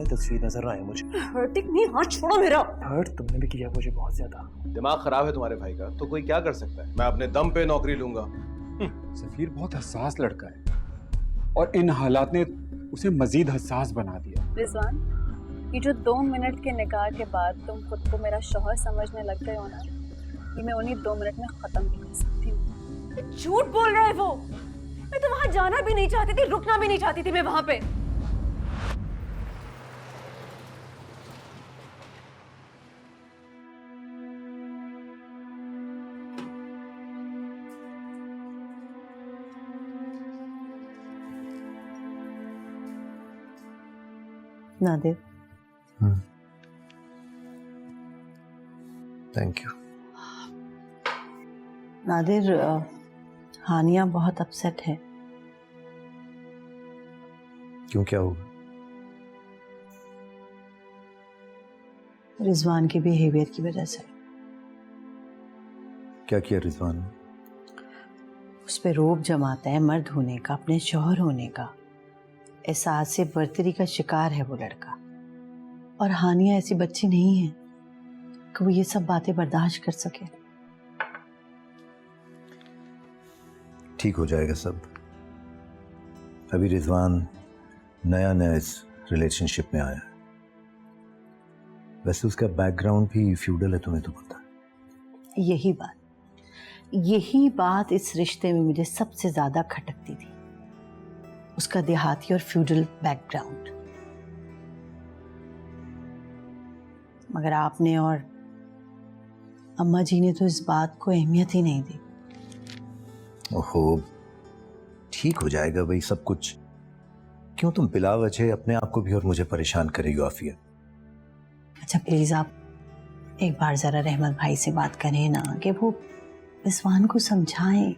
तस्वीर नजर आए मुझे। हर्टिंग नहीं, हाथ छोड़ो मेरा। हर्ट तुमने भी किया मुझे बहुत ज्यादा। दिमाग खराब है तुम्हारे भाई का तो कोई क्या कर सकता है। मैं अपने दम पे नौकरी लूंगा। सफीर बहुत हसास लड़का है और इन हालात ने उसे मजीद हसास बना दिया। रिजवान, ये जो 2 मिनट के निकाह के बाद तुम खुद को मेरा शौहर समझने लग गए हो ना, ये मैं उन्हीं 2 मिनट में खत्म भी कर सकती हूँ। झूठ बोल रहा है वो। मैं तो वहां जाना भी नहीं चाहती थी, रुकना भी नहीं चाहती थी मैं वहां पे। Nadir, thank you. नादिर, हानिया बहुत अपसेट है। क्यों, क्या हुआ? रिजवान के बिहेवियर की वजह से। क्या किया रिजवान ने? उस पे रोब जमाता है मर्द होने का, अपने शौहर होने का। एहसास से बर्तरी का शिकार है वो लड़का। और हानिया ऐसी बच्ची नहीं है कि वो ये सब बातें बर्दाश्त कर सके। ठीक हो जाएगा सब। अभी रिजवान नया नया इस रिलेशनशिप में आया है। वैसे उसका बैकग्राउंड भी फ्यूडल है, तुम्हें तो पता है। यही बात इस रिश्ते में मुझे सबसे ज्यादा खटकती थी, उसका देहाती और फ्यूडल बैकग्राउंड। मगर आपने और अम्मा जी ने तो इस बात को अहमियत ही नहीं दी। ओहो, ठीक हो जाएगा भाई सब कुछ। क्यों तुम बिला वजह अपने आप को भी और मुझे परेशान कर रही हो आफिया? अच्छा प्लीज आप एक बार जरा रहमत भाई से बात करें ना, कि वो रिजवान को समझाएं।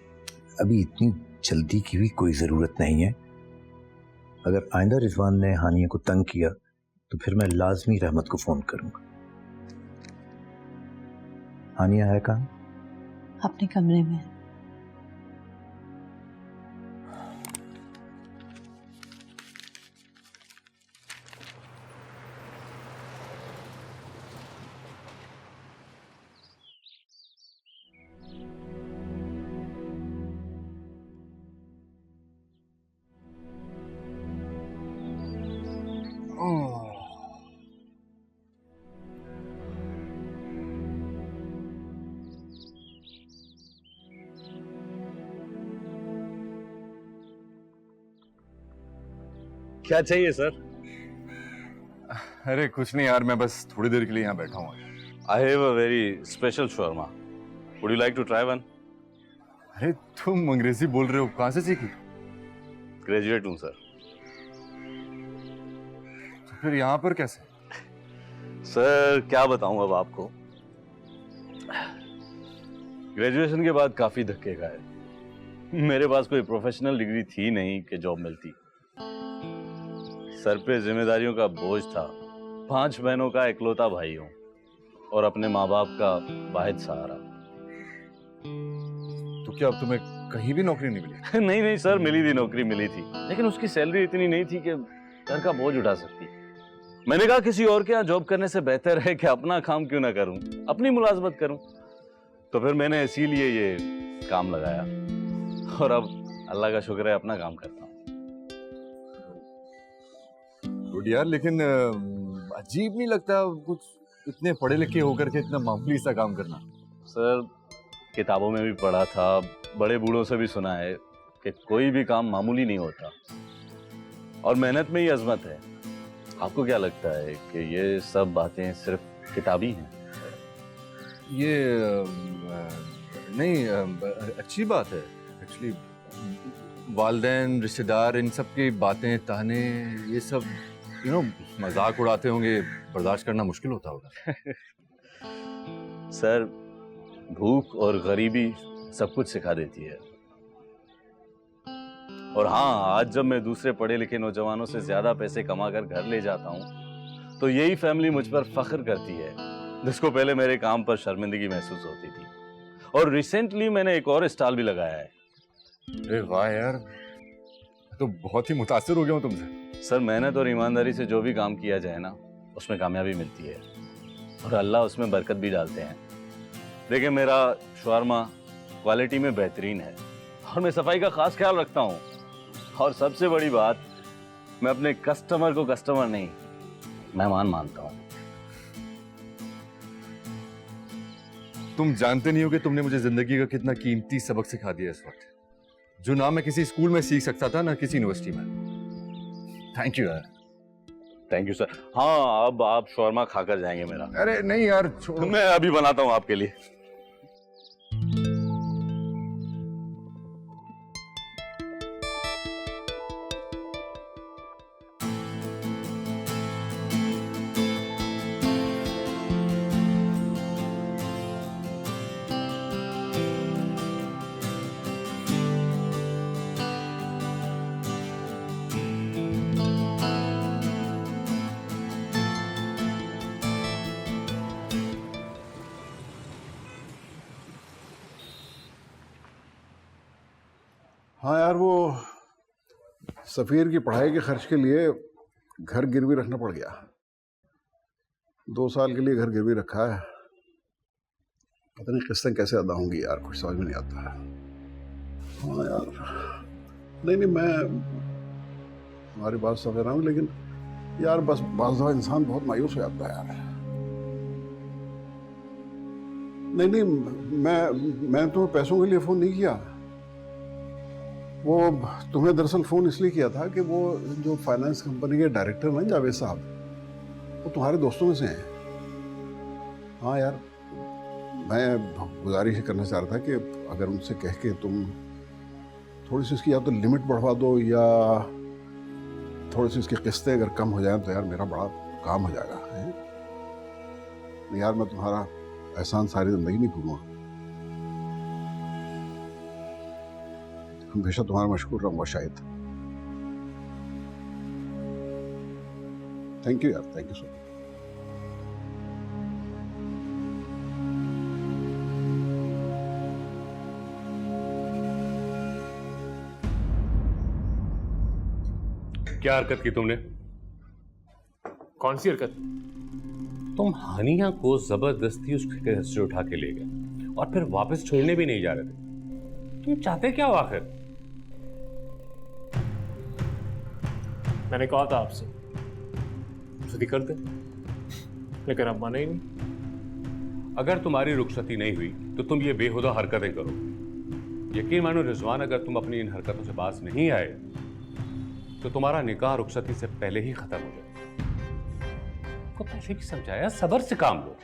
अभी इतनी जल्दी की भी कोई जरूरत नहीं है। अगर आइंदा रिजवान ने हानिया को तंग किया तो फिर मैं लाजमी रहमत को फोन करूंगा। हानिया है कहाँ? अपने कमरे में। क्या चाहिए सर? अरे कुछ नहीं यार, मैं बस थोड़ी देर के लिए यहाँ बैठा हूँ। I have a very special shawarma. Would you like to try one? अरे तुम अंग्रेजी बोल रहे हो, कहाँ से सीखी? ग्रेजुएट हूँ सर। तो फिर यहाँ पर कैसे? सर क्या बताऊँ अब आपको। ग्रेजुएशन के बाद काफी धक्के खाए। मेरे पास कोई प्रोफेशनल डिग्री थी नहीं कि जॉब मिलती। सर पे जिम्मेदारियों का बोझ था। 5 बहनों का इकलौता भाई हूँ और अपने माँ बाप का वाहिद सहारा। तो क्या अब तुम्हें कहीं भी नौकरी नहीं मिली? नहीं सर, मिली थी, नौकरी मिली थी, लेकिन उसकी सैलरी इतनी नहीं थी कि घर का बोझ उठा सकती। मैंने कहा किसी और के यहाँ जॉब करने से बेहतर है कि अपना काम क्यों ना करूं, अपनी मुलाजमत करूं। तो फिर मैंने इसीलिए ये काम लगाया और अब अल्लाह का शुक्र है अपना काम करता हूँ। गुड यार, लेकिन अजीब नहीं लगता कुछ इतने पढ़े लिखे होकर के इतना मामूली सा काम करना? सर किताबों में भी पढ़ा था, बड़े बूढ़ों से भी सुना है कि कोई भी काम मामूली नहीं होता और मेहनत में ही अजमत है। आपको क्या लगता है कि ये सब बातें सिर्फ किताबी हैं? ये नहीं, अच्छी बात है एक्चुअली। वालिदैन, रिश्तेदार, इन सब की बातें, ताने, ये सब मजाक उड़ाते होंगे, बर्दाश्त करना मुश्किल होता होगा। सर भूख और गरीबी सब कुछ सिखा देती है। और हाँ, आज जब मैं दूसरे पढ़े लिखे नौजवानों से ज्यादा पैसे कमाकर घर ले जाता हूँ तो यही फैमिली मुझ पर फख्र करती है, जिसको पहले मेरे काम पर शर्मिंदगी महसूस होती थी। और रिसेंटली मैंने एक और स्टॉल भी लगाया है। अरे वाह यार, तो बहुत ही मुतासिर हो गया हूँ तुमसे। सर मेहनत और ईमानदारी से जो भी काम किया जाए ना उसमें कामयाबी मिलती है और अल्लाह उसमें बरकत भी डालते हैं। देखिए मेरा शवारमा क्वालिटी में बेहतरीन है और मैं सफाई का खास ख्याल रखता हूँ, और सबसे बड़ी बात मैं अपने कस्टमर को कस्टमर नहीं मेहमान मानता हूँ। तुम जानते नहीं हो कि तुमने मुझे जिंदगी का कितना कीमती सबक सिखा दिया इस वक्त, जो ना मैं किसी स्कूल में सीख सकता था ना किसी यूनिवर्सिटी में। थैंक यू यार। Thank you sir. हाँ अब आप शौरमा खाकर जाएंगे मेरा। अरे नहीं यार छोड़ो। मैं अभी बनाता हूँ आपके लिए। हाँ यार, वो सफ़ीर की पढ़ाई के खर्च के लिए घर गिरवी रखना पड़ गया। 2 साल के लिए घर गिरवी रखा है। पता नहीं किस्तें कैसे अदा होंगी यार, कुछ समझ में नहीं आता है। हाँ यार, नहीं मैं तुम्हारी बात समझ रहा हूँ, लेकिन यार बस बाज़ दफ़ा इंसान बहुत मायूस हो जाता है यार। नहीं मैं तुम्हें पैसों के लिए फ़ोन नहीं किया। वो तुम्हें दरअसल फ़ोन इसलिए किया था कि वो जो फाइनेंस कंपनी के डायरेक्टर हैं जावेद साहब, वो तुम्हारे दोस्तों में से हैं। हाँ यार, मैं गुजारिश करना चाह रहा था कि अगर उनसे कह के तुम थोड़ी सी इसकी या तो लिमिट बढ़वा दो या थोड़ी सी इसकी किस्तें अगर कम हो जाएं तो यार मेरा बड़ा काम हो जाएगा। यार मैं तुम्हारा एहसान सारी ज़िंदगी नहीं भूलूंगा। हमेशा तुम्हारा मशहूर रहूंगा शायद। थैंक यू यार, थैंक यू सो मच। क्या हरकत की तुमने? कौन सी हरकत? तुम हानिया को जबरदस्ती उस घर से उठा के ले गए और फिर वापस छोड़ने भी नहीं जा रहे थे। तुम चाहते क्या हो आखिर? मैंने कहा था आपसे रुखसती कर दे, लेकिन आप माने ही नहीं। अगर तुम्हारी रुखसती नहीं हुई तो तुम ये बेहुदा हरकतें करो। यकीन मानो रिजवान, अगर तुम अपनी इन हरकतों से बाज नहीं आए तो तुम्हारा निकाह रुखसती से पहले ही खत्म हो जाए। को पहले भी समझाया, सब्र से काम लो।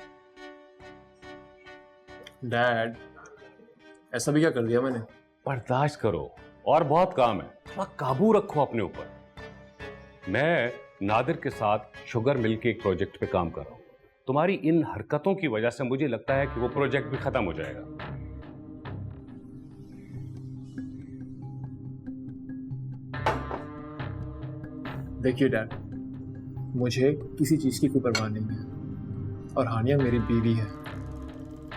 डैड, ऐसा भी क्या कर दिया मैंने? बर्दाश्त करो, और बहुत काम है। थोड़ा काबू रखो अपने ऊपर। मैं नादिर के साथ शुगर मिल के एक प्रोजेक्ट पे काम कर रहा हूं। तुम्हारी इन हरकतों की वजह से मुझे लगता है कि वो प्रोजेक्ट भी खत्म हो जाएगा। देखिए डैड, मुझे किसी चीज़ की कोई परवाह नहीं है, और हानिया मेरी बीवी है।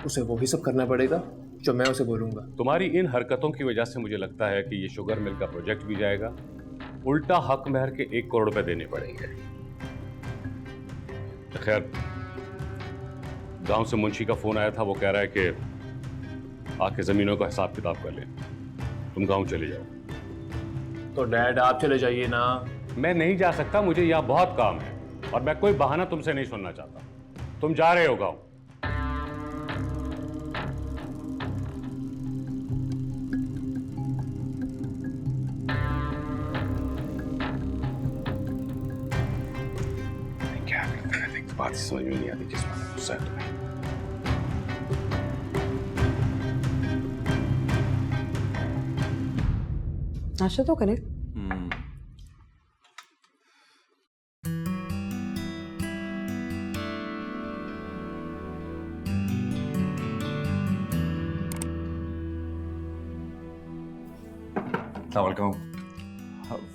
उसे वो ही सब करना पड़ेगा जो मैं उसे बोलूँगा। तुम्हारी इन हरकतों की वजह से मुझे लगता है कि ये शुगर मिल का प्रोजेक्ट भी जाएगा। उल्टा हक महर के 1 करोड़ रुपए देने पड़ेंगे। खैर, गांव से मुंशी का फोन आया था, वो कह रहा है कि आके जमीनों का हिसाब किताब कर ले। तुम गांव चले जाओ। तो डैड आप चले जाइए ना। मैं नहीं जा सकता, मुझे यहाँ बहुत काम है और मैं कोई बहाना तुमसे नहीं सुनना चाहता। तुम जा रहे हो गांव। बात समझ में नहीं आती किस बात में गुस्सा है तुम्हें। नाश्ता तो करें।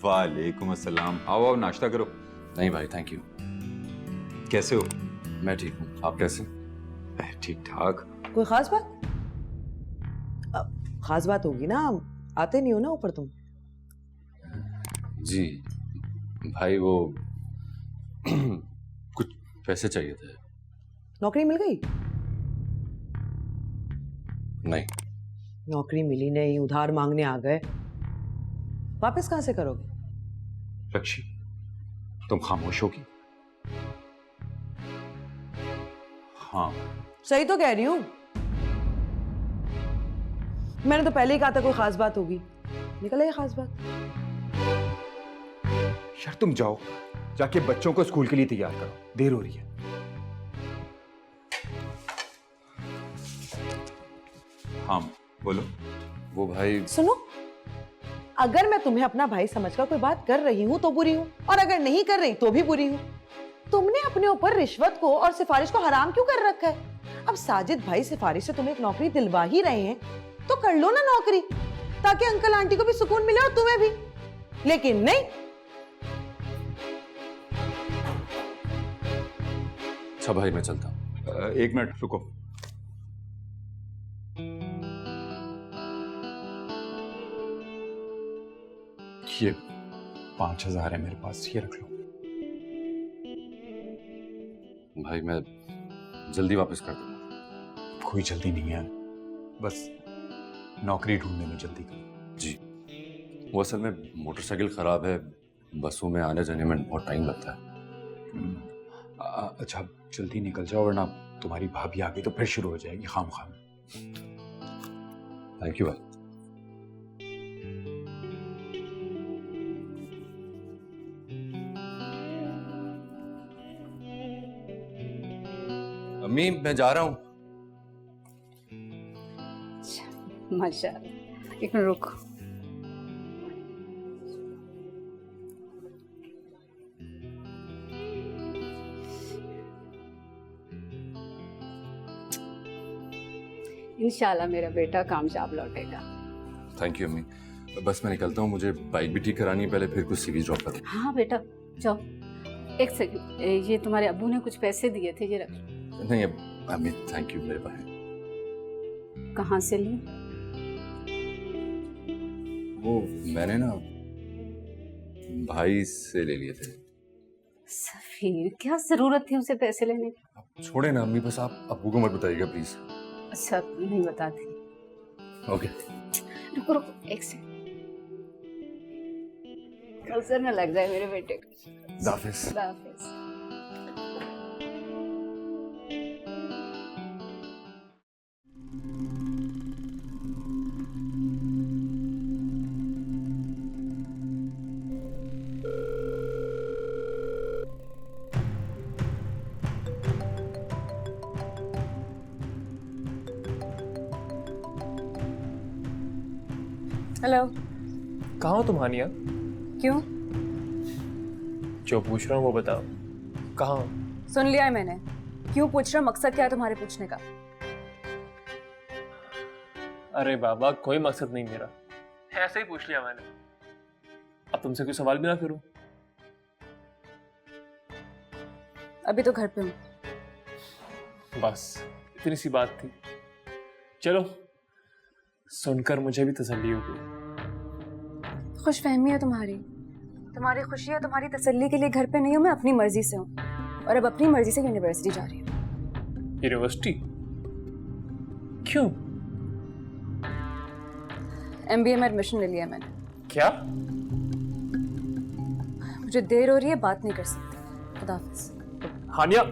वालेकुम अस्सलाम। आओ आओ नाश्ता करो। नहीं भाई, थैंक यू। कैसे हो? मैं ठीक हूँ, आप कैसे? ठीक ठाक। कोई खास बात? खास बात होगी ना, आते नहीं हो ना ऊपर तुम। जी भाई वो कुछ पैसे चाहिए थे। नौकरी मिल गई? नहीं। नौकरी मिली नहीं, उधार मांगने आ गए, वापस कहां से करोगे? लक्ष्य, तुम खामोश होगी? हाँ। सही तो कह रही हूं। मैंने तो पहले ही कहा था कोई खास बात होगी, निकल आई खास बात। यार तुम जाओ, जाके बच्चों को स्कूल के लिए तैयार करो, देर हो रही है। हाँ बोलो। वो भाई सुनो, अगर मैं तुम्हें अपना भाई समझकर कोई बात कर रही हूं तो बुरी हूं, और अगर नहीं कर रही तो भी बुरी हूं। तुमने अपने ऊपर रिश्वत को और सिफारिश को हराम क्यों कर रखा है? अब साजिद भाई सिफारिश से तुम्हें एक नौकरी दिलवा ही रहे हैं तो कर लो ना नौकरी, ताकि अंकल आंटी को भी सुकून मिले और तुम्हें भी। लेकिन नहीं। अच्छा भाई मैं चलता हूँ। एक मिनट रुको। ये 5,000 है मेरे पास, ये रख लो। भाई मैं जल्दी वापस कर दूंगा। कोई जल्दी नहीं है, बस नौकरी ढूंढने में जल्दी करो। जी, वो असल में मोटरसाइकिल खराब है, बसों में आने जाने में बहुत टाइम लगता है। अच्छा जल्दी निकल जाओ, वरना तुम्हारी भाभी आ गई तो फिर शुरू हो जाएगी खाम खाम। थैंक यू भाई। अम्मी मैं जा रहा हूँ। माशाल्लाह, एक मिनट रुको। इंशाल्लाह मेरा बेटा कामयाब लौटेगा। थैंक यू अम्मी। बस मैं निकलता हूँ, मुझे बाइक भी ठीक करानी है पहले, फिर कुछ सीवी ड्रॉप करूँ। हाँ बेटा जाओ। एक सेकंड, ये तुम्हारे अब्बू ने कुछ पैसे दिए थे, ये रख। नहीं अम्मी थैंक यू, मेरे पास। कहाँ से लिए? वो मैंने ना भाई से ले लिए थे। सफीर, क्या जरूरत थी उसे पैसे लेने की? छोड़े ना अम्मी, बस आप अब्बू को मत बताइएगा प्लीज। अच्छा नहीं बताती। ओके रुको रुको एक सेकंड, कल्सर न लग जाए मेरे बेटे को। हाफिज। हाफिज। हेलो। कहाँ हो तुम हानिया? क्यों? जो पूछ रहा हूँ वो बताओ, कहाँ हो? सुन लिया है मैंने। क्यों पूछ रहा? मकसद क्या है तुम्हारे पूछने का? अरे बाबा कोई मकसद नहीं मेरा, ऐसे ही पूछ लिया मैंने। अब तुमसे कोई सवाल भी ना करूं? अभी तो घर पे हूँ। बस इतनी सी बात थी। चलो, सुनकर मुझे भी तसल्ली हो गई। खुशफहमी है तुम्हारी। तुम्हारी खुशी है, तुम्हारी तसल्ली के लिए घर पे नहीं हूँ मैं, अपनी मर्जी से हूँ, और अब अपनी मर्जी से यूनिवर्सिटी जा रही हूँ। यूनिवर्सिटी? क्यों? MBA में एडमिशन ले लिया मैंने। क्या? मुझे देर हो रही है, बात नहीं कर सकती। खुदा हाफिज। हानिया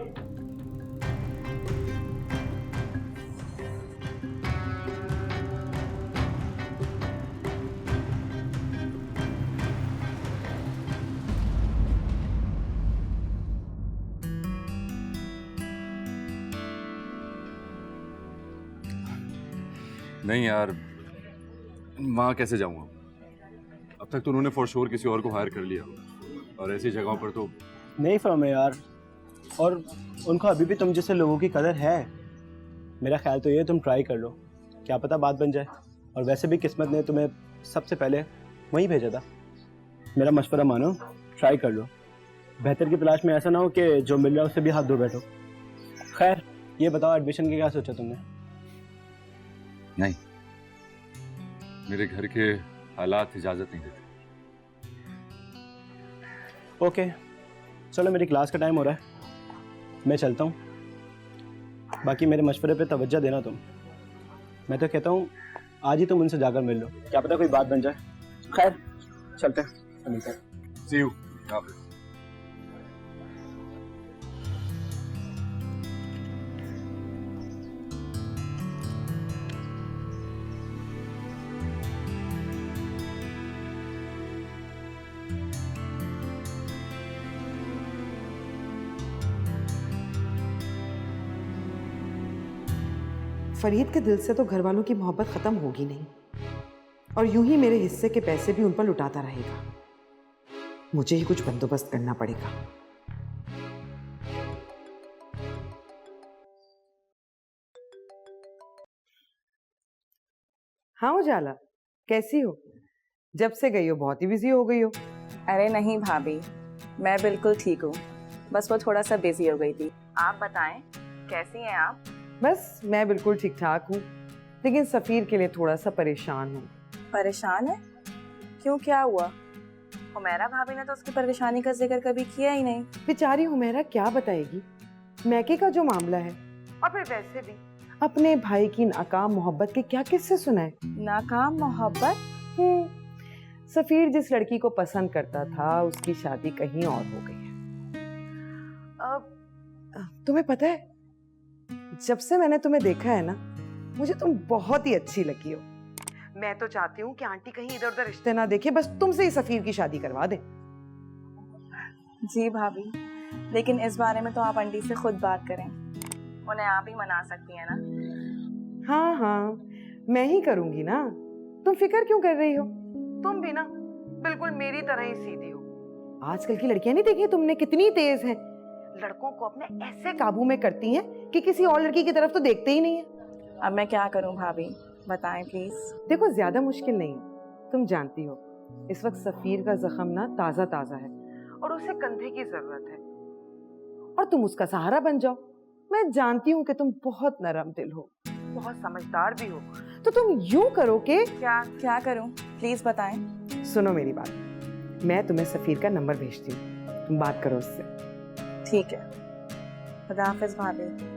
नहीं यार, वहाँ कैसे जाऊँगा? अब तक तो उन्होंने फॉर श्योर किसी और को हायर कर लिया, और ऐसी जगहों पर तो नहीं फहमे यार। और उनको अभी भी तुम जैसे लोगों की कदर है। मेरा ख्याल तो ये है तुम ट्राई कर लो, क्या पता बात बन जाए। और वैसे भी किस्मत ने तुम्हें सबसे पहले वहीं भेजा था। मेरा मशवरा मानो, ट्राई कर लो। बेहतर की तलाश में ऐसा ना हो कि जो मिल रहा है उससे भी हाथ धो बैठो। खैर ये बताओ, एडमिशन की क्या सोचा तुमने? नहीं, मेरे घर के हालात इजाजत नहीं देते। ओके, चलो मेरी क्लास का टाइम हो रहा है, मैं चलता हूँ। बाकी मेरे मशवरे पे तवज्जो देना तुम। मैं तो कहता हूँ आज ही तुम उनसे जाकर मिल लो, क्या पता कोई बात बन जाए। खैर चलते हैं, मिलते हैं। See you. फरीद के दिल से तो घर वालों की मोहब्बत खत्म होगी नहीं, और यूं ही मेरे हिस्से के पैसे भी उन पर लुटाता रहेगा। मुझे ही कुछ बंदोबस्त करना पड़ेगा। हाँ उजाला, कैसी हो? जब से गई हो बहुत ही बिजी हो गई हो। अरे नहीं भाभी, मैं बिल्कुल ठीक हूँ, बस वो थोड़ा सा बिजी हो गई थी। आप बताएं कैसी हैं आप? बस मैं बिल्कुल ठीक ठाक हूँ, लेकिन सफीर के लिए थोड़ा सा परेशान हूँ। परेशान है? क्यों, क्या हुआ? हुमैरा भाभी ने तो उसकी परेशानी का जिक्र कभी किया ही नहीं। बेचारी हुमैरा क्या बताएगी, मैके का जो मामला है, और फिर वैसे भी अपने भाई की नाकाम मोहब्बत के क्या किस्से सुनाए। नाकाम मोहब्बत? सफीर जिस लड़की को पसंद करता था उसकी शादी कहीं और हो गई है। अब तुम्हें पता है, जब से मैंने तुम्हें देखा है ना, मुझे तुम बहुत ही अच्छी लगी हो। मैं तो चाहती हूँ कि आंटी कहीं इधर उधर रिश्ते ना देखे, बस तुमसे ही सफीर की शादी करवा दे। जी भाभी, लेकिन इस बारे में तो आप आंटी से खुद बात करें, उन्हें आप ही मना सकती हैं ना। हाँ हाँ, मैं ही करूंगी ना, तुम फिक्र क्यों कर रही हो? तुम भी ना बिल्कुल मेरी तरह ही सीधी हो। आजकल की लड़कियां नहीं देखी तुमने कितनी तेज हैं, लड़कों को अपने ऐसे काबू में करती हैं कि किसी और लड़की की तरफ तो देखते ही नहीं है। अब मैं क्या करूं भाभी, बताएं प्लीज। देखो ज्यादा मुश्किल नहीं, तुम जानती हो इस वक्त सफीर का जख्म ना ताजा ताजा है और उसे कंधे की जरूरत है, और तुम उसका सहारा बन जाओ। मैं जानती हूँ कि तुम बहुत नरम दिल हो, बहुत समझदार भी हो, तो तुम यूं करो कि क्या करूं, प्लीज बताएं। सुनो मेरी बात, मैं तुम्हें सफीर का नंबर भेजती हूँ, तुम बात करो उससे। ठीक है, खुदा हाफिज भाभी।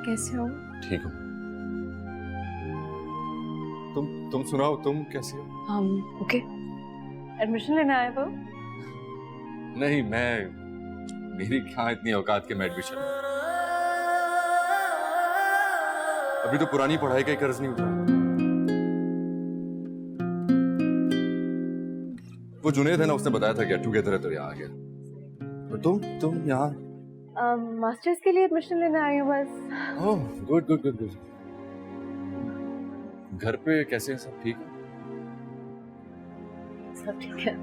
कैसे हो? ठीक हूँ। तुम सुनाओ, तुम कैसी हो? ओके। एडमिशन लेने आए हो? नहीं, मेरी कहाँ इतनी औकात के मैं एडमिशन। अभी तो पुरानी पढ़ाई का ही कर्ज नहीं उठा। वो जुनेद है ना, उसने बताया था गेट टुगेदर है तो यहाँ आ गया। और तुम यहाँ मास्टर्स के लिए एडमिशन लेने आई हूँ बस। Oh good good good good. घर पे कैसे हैं सब? ठीक है, सब ठीक है।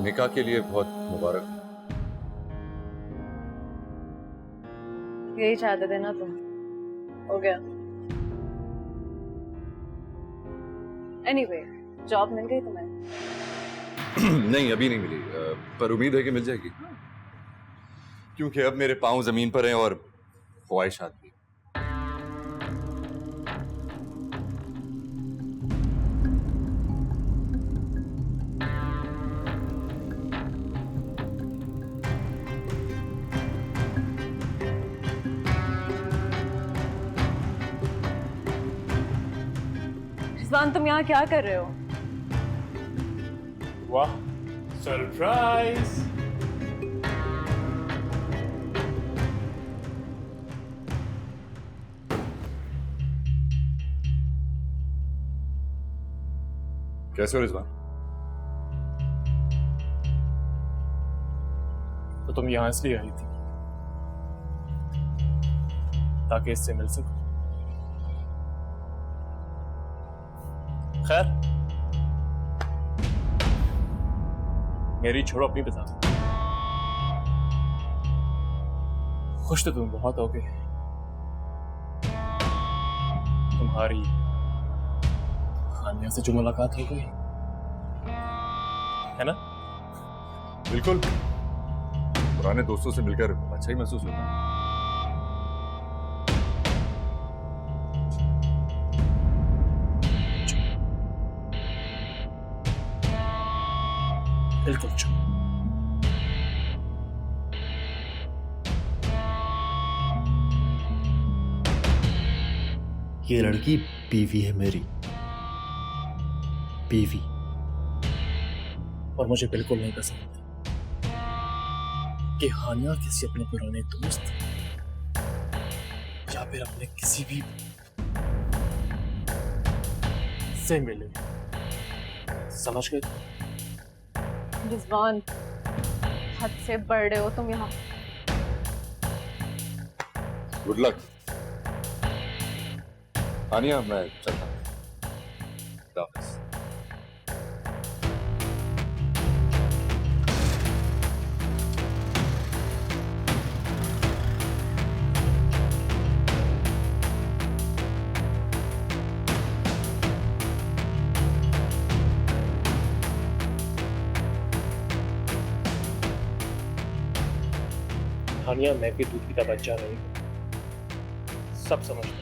निकाह के लिए बहुत मुबारक। यही चाहते थे ना तुम, हो गया। एनीवे, जॉब मिल गई तुम्हें? नहीं, अभी नहीं मिली, पर उम्मीद है कि मिल जाएगी, क्योंकि अब मेरे पांव जमीन पर हैं और ख्वाहिशात भी। रिजवान तुम यहाँ क्या कर रहे हो? वाह, सरप्राइज। कैसे हो रिजवान? तो तुम यहां इसलिए आई थी ताकि इससे मिल सको। खैर, मेरी छोड़ो, अपनी बता। खुश तो तुम बहुत हो गए। तुम्हारी हानिया से जो मुलाकात हो गई है ना? बिल्कुल, पुराने दोस्तों से मिलकर अच्छा ही महसूस होता है। बिल्कुल चुप। ये लड़की बीवी है मेरी, बीवी। और मुझे बिल्कुल नहीं पसंद कि हानिया किसी अपने पुराने दोस्त या फिर अपने किसी भी से मिले। समझ गए? रिजवान, हद से बढ़ रहे हो तुम यहाँ। गुड लक हानिया, मैं चलता हूँ। खुदा हाफिज़। हानिया, मैं भी दूध पीता बच्चा नहीं हूं, सब समझता हूं।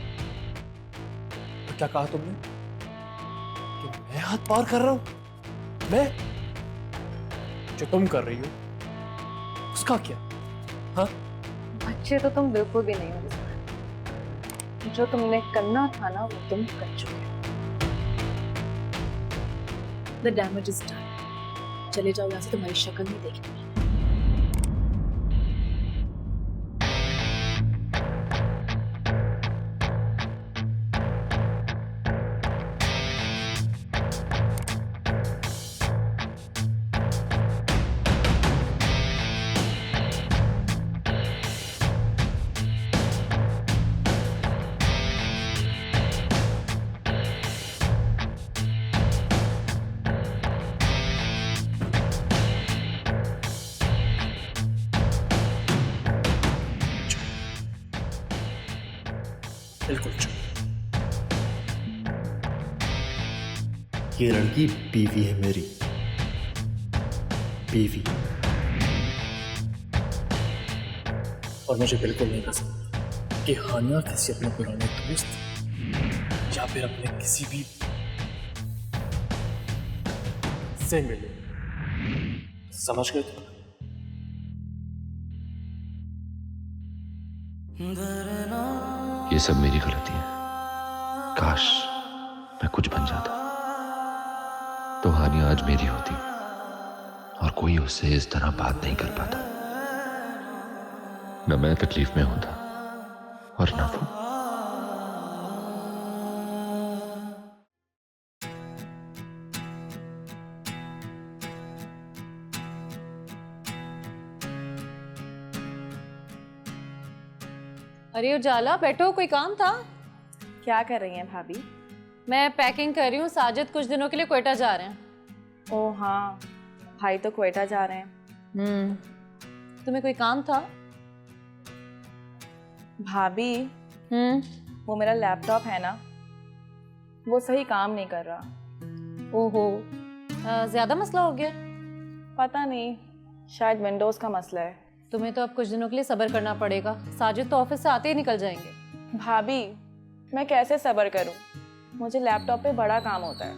तो क्या कहा तुमने कि मैं हाथ पार कर रहा हूं? मैं? जो तुम कर रही हो उसका क्या? हाँ, अच्छे तो तुम बिल्कुल भी नहीं हो रिजवान। जो तुमने करना था ना वो तुम कर चुके हो। The damage is done. चले जाओ यहाँ से, तुम्हारी शक्ल नहीं देखनी। बिल्कुल चुप। ये लड़की बीवी है मेरी, बीवी। और मुझे बिल्कुल नहीं पसंद कि हानिया किसी अपने पुराने दोस्त या फिर अपने किसी भी से मिले। समझ गए तुम? ये सब मेरी गलती है। काश मैं कुछ बन जाता तो हानिया आज मेरी होती और कोई उससे इस तरह बात नहीं कर पाता। न मैं तकलीफ में होता और न वो। अरे उजाला, बैठो, कोई काम था? क्या कर रही हैं भाभी? मैं पैकिंग कर रही हूँ। साजिद कुछ दिनों के लिए क्वेटा जा रहे हैं। ओह हाँ, भाई तो क्वेटा जा रहे हैं। तुम्हें कोई काम था? भाभी, वो मेरा लैपटॉप है ना, वो सही काम नहीं कर रहा। ओहो, ज्यादा मसला हो गया? पता नहीं, शायद विंडोज का मसला है। तुम्हें तो अब कुछ दिनों के लिए सब्र करना पड़ेगा। साजिद तो ऑफिस से आते ही निकल जाएंगे। भाभी, मैं कैसे सब्र करूं? मुझे लैपटॉप पे बड़ा काम होता है।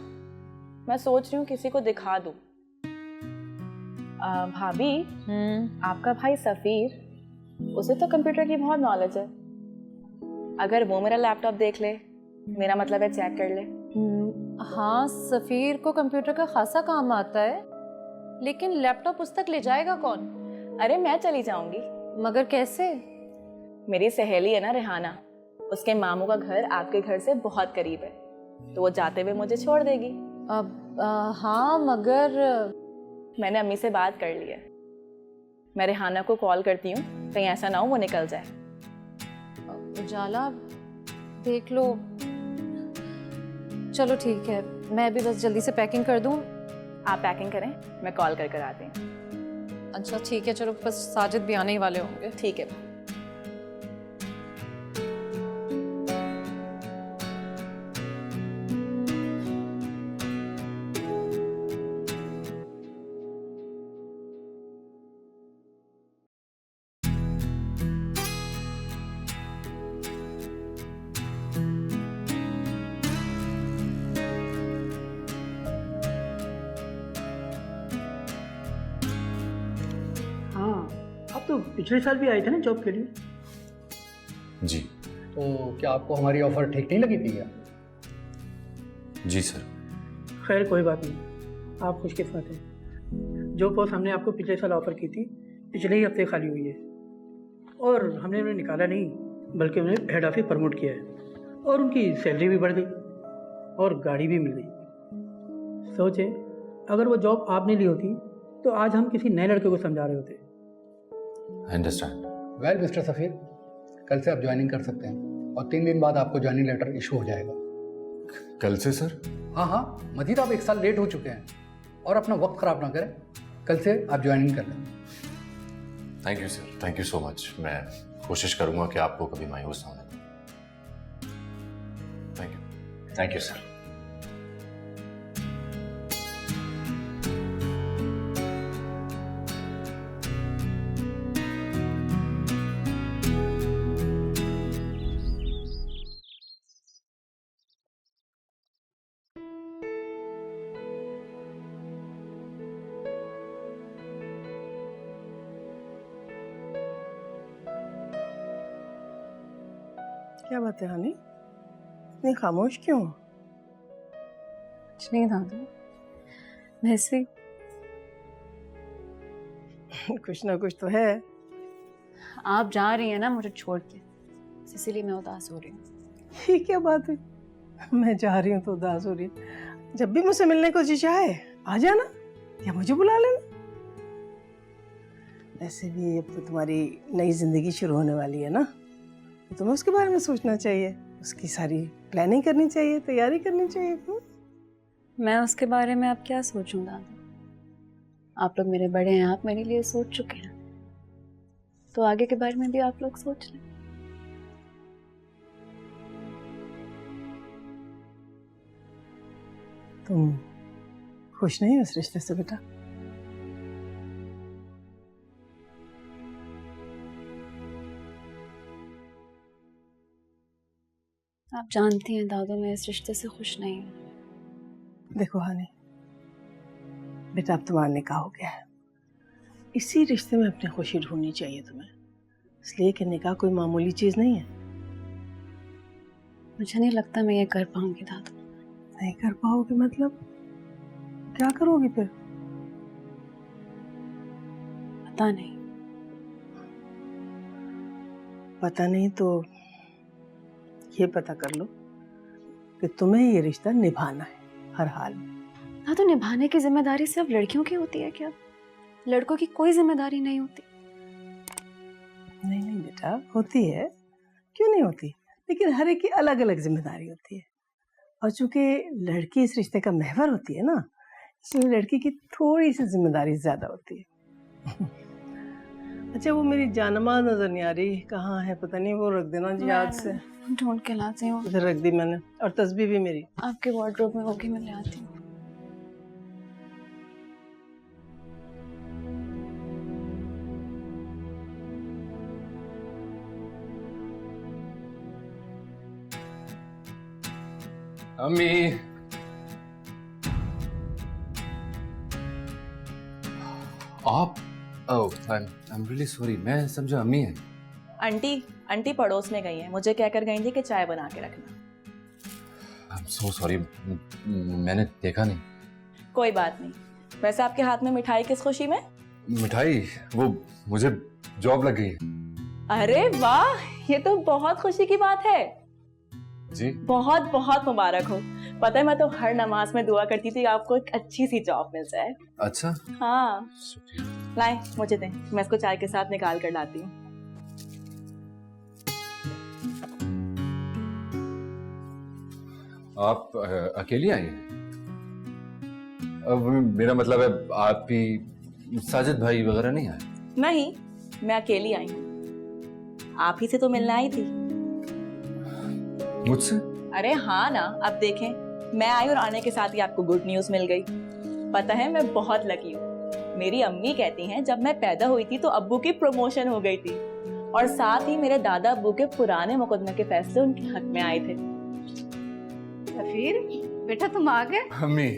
मैं सोच रही हूँ किसी को दिखा दूं। भाभी, आपका भाई सफीर, उसे तो कंप्यूटर की बहुत नॉलेज है। अगर वो मेरा लैपटॉप देख ले, मेरा मतलब है चेक कर ले, हाँ, सफ़ीर को कंप्यूटर का खासा काम आता है, लेकिन लैपटॉप उस तक ले जाएगा कौन? अरे मैं चली जाऊंगी। मगर कैसे? मेरी सहेली है ना रेहाना, उसके मामू का घर आपके घर से बहुत करीब है, तो वो जाते हुए मुझे छोड़ देगी। अब हाँ, मगर मैंने अम्मी से बात कर ली है। मैं रेहाना को कॉल करती हूँ, कहीं ऐसा ना हो वो निकल जाए। उजाला देख लो। चलो ठीक है, मैं भी बस जल्दी से पैकिंग कर दूँ। आप पैकिंग करें, मैं कॉल कर आती हूँ। अच्छा ठीक है, चलो, बस साजिद भी आने ही वाले होंगे। ठीक है। आप तो पिछले साल भी आए थे ना जॉब के लिए? जी। तो क्या आपको हमारी ऑफर ठीक नहीं लगी थी क्या? जी सर। खैर कोई बात नहीं, आप खुशकिस्मत हैं। जो पोस्ट हमने आपको पिछले साल ऑफर की थी, पिछले ही हफ्ते खाली हुई है, और हमने उन्हें निकाला नहीं, बल्कि उन्हें हेड ऑफिस प्रमोट किया है, और उनकी सैलरी भी बढ़ गई और गाड़ी भी मिल गई। सोचे अगर वो जॉब आपने ली होती तो आज हम किसी नए लड़के को समझा रहे होते। अंडरस्टैंड। वेल मिस्टर सफ़ीर, कल से आप ज्वाइनिंग कर सकते हैं, और 3 दिन बाद आपको ज्वाइनिंग लेटर इशू हो जाएगा। कल से सर? हाँ, मजीद आप 1 साल लेट हो चुके हैं, और अपना वक्त ख़राब ना करें। कल से आप ज्वाइनिंग कर लें। Thank you sir, thank you so much. मैं कोशिश करूंगा कि आपको कभी मायूस ना होने दूं। Thank you sir. क्या बात है हनी, इतनी खामोश क्यों? कुछ नहीं दादू, वैसे ही। कुछ ना कुछ तो है। आप जा रही हैं ना मुझे छोड़ के, इसीलिए मैं उदास हो रही हूँ। ये क्या बात है, मैं जा रही हूँ तो उदास हो रही है? जब भी मुझसे मिलने को जी चाहे आ जाना, या मुझे बुला लेना। वैसे भी अब तो तुम्हारी नई जिंदगी शुरू होने वाली है ना, तो तुम्हें उसके बारे में सोचना चाहिए, उसकी सारी प्लानिंग करनी चाहिए, तैयारी करनी चाहिए। मैं उसके बारे में अब क्या सोचूं दादा? आप लोग मेरे बड़े हैं, आप मेरे लिए सोच चुके हैं, तो आगे के बारे में भी आप लोग सोच लें। तुम खुश नहीं हो इस रिश्ते से बेटा? आप जानती हैं दादा, मैं इस रिश्ते से खुश नहीं हूँ। देखो हानी बेटा, अब तुम्हारा निकाह हो गया है, इसी रिश्ते में अपनी खुशी ढूंढनी चाहिए तुम्हें, इसलिए कि निकाह कोई मामूली चीज नहीं है। मुझे नहीं लगता मैं ये कर पाऊंगी दादा। नहीं कर पाओगे मतलब क्या करोगी फिर? पता नहीं। पता नहीं तो ये पता कर लो कि तुम्हें ये रिश्ता निभाना है हर हाल में। हाँ, तो निभाने की जिम्मेदारी सिर्फ लड़कियों की होती है क्या? लड़कों की कोई जिम्मेदारी नहीं होती? नहीं नहीं बेटा, होती है, क्यों नहीं होती, लेकिन हर एक की अलग अलग जिम्मेदारी होती है। और चूंकि लड़की इस रिश्ते का महवर होती है ना, इसलिए लड़की की थोड़ी सी जिम्मेदारी ज्यादा होती है। अच्छा, वो मेरी जानमाज नजर नहीं आ रही, कहाँ है पता नहीं, वो रख देना जी याद से। ढूंढ के लाती हूँ। उधर रख दी मैंने, और तस्बीह भी मेरी आपके वार्डरोब में होगी, मैं ले आती हूँ। अम्मी, आप? ओह, I'm really sorry, मैं समझा अम्मी है। आंटी पड़ोस में गई है, मुझे कहकर गई थी कि चाय बना के रखना। I'm so sorry, मैंने देखा नहीं। कोई बात नहीं। वैसे आपके हाथ में मिठाई किस खुशी में? मिठाई, वो मुझे जॉब लग गई है। अरे वाह, ये तो बहुत खुशी की बात है जी। बहुत बहुत मुबारक हो। पता है, मैं तो हर नमाज में दुआ करती थी आपको एक अच्छी सी जॉब मिल जाए। अच्छा। हाँ, लाए मुझे दें, मैं इसको चाय के साथ निकाल कर लाती हूँ। आप अकेली आई हैं? अब मेरा मतलब है आप ही, साजिद भाई वगैरह नहीं आए? नहीं, मैं अकेली आई हूँ। आप ही से तो मिलने आई थी। मुझसे? अरे हाँ ना, अब देखें, मैं आई और आने के साथ ही आपको गुड न्यूज मिल गई। पता है, मैं बहुत लकी हूँ। मेरी अम्मी कहती हैं जब मैं पैदा हुई थी तो अब्बू की प्रमोशन हो गई थी और साथ ही मेरे दादा अब्बू के पुराने मुकदमे के फैसले उनके हक में आए थे। सफीर, बेटा तुम आ गए? अम्मी।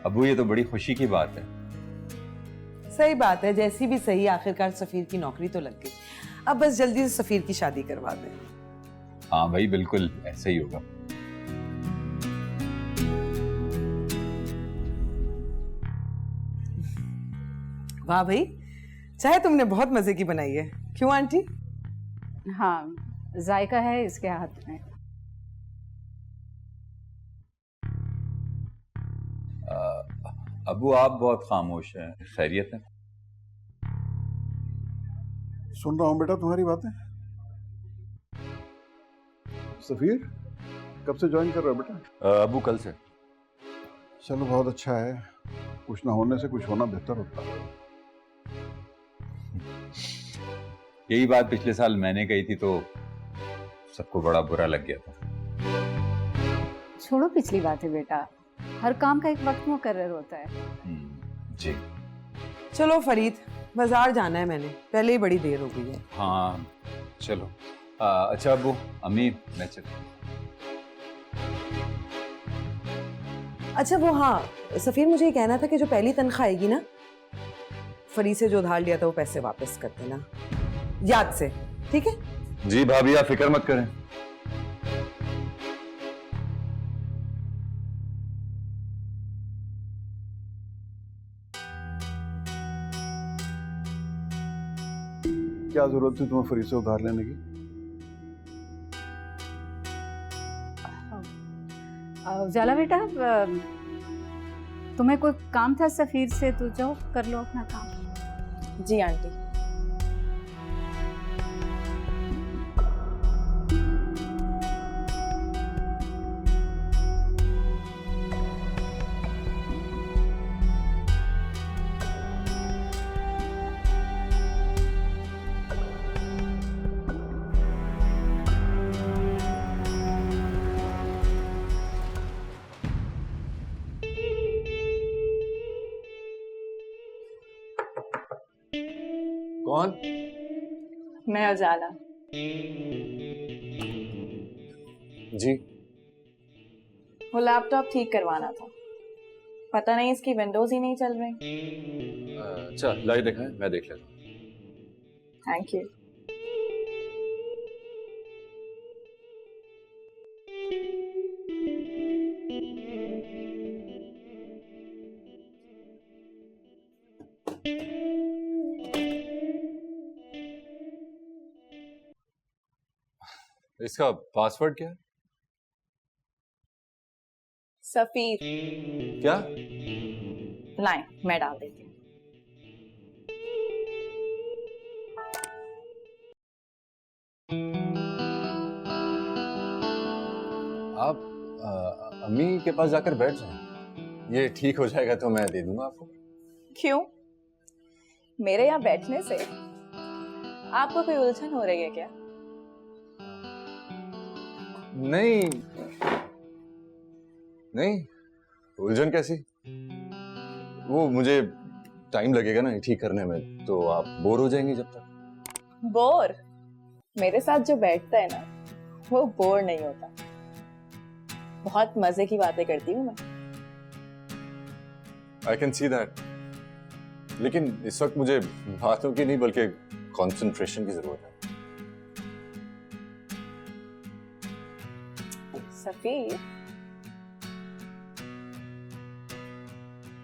अबू, ये तो बड़ी खुशी की बात है। सही बात है, जैसी भी सही, आखिरकार सफीर की नौकरी तो लग गई। अब बस जल्दी से सफीर की शादी करवा दें। हाँ भाई, बिल्कुल ऐसा ही होगा। वाह भाई, चाय तुमने बहुत मजे की बनाई है। क्यों आंटी? हाँ, जायका है इसके हाथ में। अबू, आप बहुत खामोश हैं, खैरियत है? सुन रहा हूँ बेटा तुम्हारी बातें। सफीर, कब से ज्वाइन कर रहे हो बेटा? अबू, कल से। चलो बहुत अच्छा है, कुछ ना होने से कुछ होना बेहतर होता है। यही बात पिछले साल मैंने कही थी तो सबको बड़ा बुरा लग गया था। छोड़ो पिछली बात है बेटा, हर काम का एक वक्त मुकर्रर होता है। जी। चलो फरीद, बाजार जाना है मैंने, पहले ही बड़ी देर हो गई है। हाँ चलो। अच्छा अबू, अम्मी, मैं चल। अच्छा वो हाँ, सफीर मुझे ये कहना था कि जो पहली तनख्वाह आएगी ना, फरीद से जो उधार लिया था वो पैसे वापस कर देना, याद से, ठीक है? जी भाभी, आप फिक्र मत करें। क्या जरूरत थी तुम्हें फरीद से उधार लेने की? उजाला बेटा, तुम्हें कोई काम था सफीर से, तो जाओ कर लो अपना काम। जी आंटी। कौन? मैं उजाला। जी। वो लैपटॉप ठीक करवाना था, पता नहीं इसकी विंडोज ही नहीं चल रही। अच्छा, लाइट दिखाएं, मैं देख लेता हूँ। Thank you. इसका पासवर्ड क्या है? सफीर। क्या? लाएं, मैं डाल देती हूँ। आप अम्मी के पास जाकर बैठ जाएं, ये ठीक हो जाएगा तो मैं दे दूंगा आपको। क्यों? मेरे यहाँ बैठने से आपको कोई उलझन हो रही है क्या? नहीं नहीं, उलझन कैसी? वो मुझे टाइम लगेगा ना ठीक करने में, तो आप बोर हो जाएंगी जब तक। बोर? मेरे साथ जो बैठता है ना, वो बोर नहीं होता। बहुत मजे की बातें करती हूँ मैं। I can see that. लेकिन इस वक्त मुझे बातों की नहीं बल्कि कंसंट्रेशन की जरूरत है। सफीर,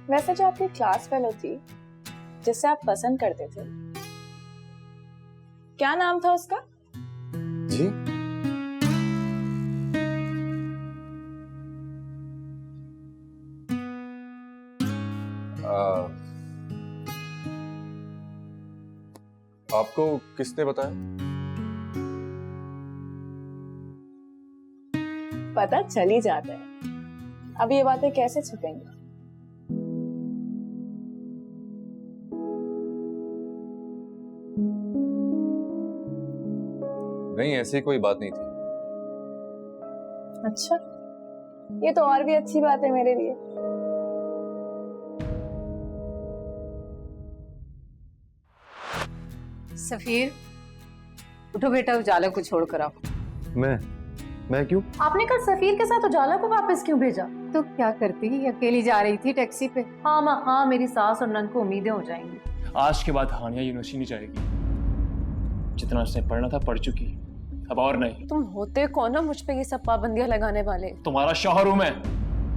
वैसे जो आपकी क्लास फेलो थी जिससे आप पसंद करते थे, क्या नाम था उसका? जी आपको किसने बताया? पता चल ही जाता है, अब ये बातें कैसे छुपेंगी? नहीं, ऐसी कोई बात नहीं थी। अच्छा, ये तो और भी अच्छी बात है मेरे लिए। सफीर, उठो बेटा, उजाला को छोड़ कर आओ। मैं क्यों? आपने कल सफीर के साथ उजाला को वापस क्यों भेजा? तो क्या करती, अकेली जा रही थी टैक्सी पे। हाँ माँ हाँ, मेरी सास और नंद को उम्मीदें हो जाएंगी। आज के बाद हानिया यूनिवर्सिटी नहीं जाएगी। जितना उसने पढ़ना था पढ़ चुकी, अब और नहीं। तुम होते कौन हो मुझ पे ये सब पाबंदियां लगाने वाले? तुम्हारा शौहर हूं मैं।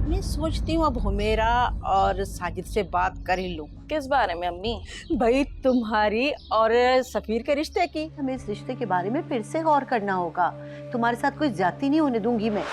मैं सोचती हूँ अब हुमेरा और साजिद से बात कर ही लूं। किस बारे में अम्मी? भाई तुम्हारी और सफीर के रिश्ते की। हमें इस रिश्ते के बारे में फिर से गौर करना होगा। तुम्हारे साथ कोई ज्यादती नहीं होने दूंगी मैं।